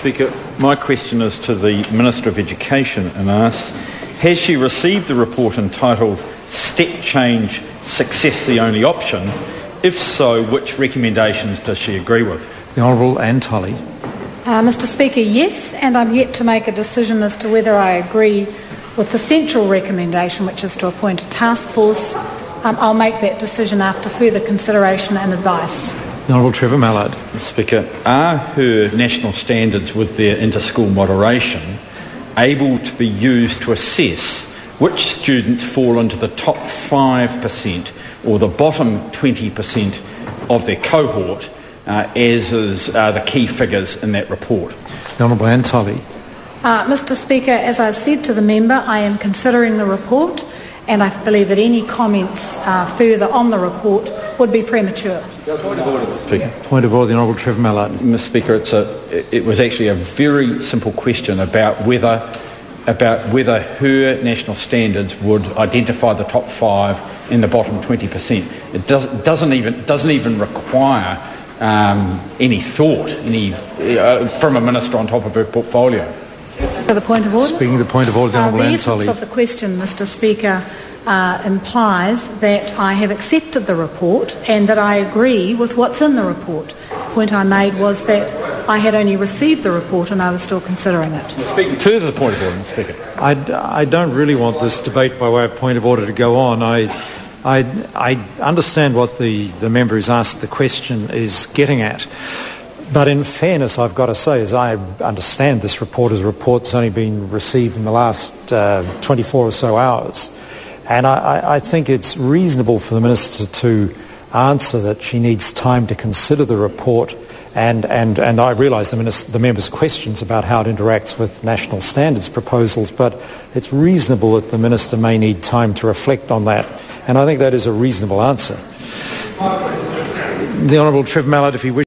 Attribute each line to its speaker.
Speaker 1: Speaker, my question is to the Minister of Education and asks, has she received the report entitled Step Change, Success the Only Option? If so, which recommendations does she agree with?
Speaker 2: The Honourable Anne Tolley.
Speaker 3: Mr Speaker, yes, and I'm yet to make a decision as to whether I agree with the central recommendation, which is to appoint a task force. I'll make that decision after further consideration and advice.
Speaker 2: The Honourable Trevor Mallard.
Speaker 1: Mr Speaker, are her national standards with their inter-school moderation able to be used to assess which students fall into the top 5% or the bottom 20% of their cohort, as is the key figures in that report?
Speaker 2: The Honourable Anne Tolley.
Speaker 3: Mr Speaker, as I've said to the member, I am considering the report, and I believe that any comments further on the report would be premature.
Speaker 1: Point of order, Mr Speaker.
Speaker 2: Point of order, the Honourable Trevor Mallard.
Speaker 1: Mr Speaker, it was actually a very simple question about whether her national standards would identify the top 5 and the bottom 20%. It doesn't even require any thought from a minister on top of her portfolio.
Speaker 3: To the point of order?
Speaker 2: Speaking of the point of order, the Honourable Anne Tolley.
Speaker 3: The essence of the question, Mr Speaker, implies that I have accepted the report and that I agree with what's in the report. The point I made was that I had only received the report and I was still considering it.
Speaker 1: Speaking further to the point of order, Mr Speaker.
Speaker 2: I don't really want this debate by way of point of order to go on. I understand what the member who's asked the question is getting at. But in fairness, I've got to say, as I understand this report, as a report that's only been received in the last 24 or so hours, and I think it's reasonable for the Minister to answer that she needs time to consider the report, and I realise the member's questions about how it interacts with national standards proposals, but it's reasonable that the Minister may need time to reflect on that, and I think that is a reasonable answer. The Honourable Trevor Mallard, if he wishes.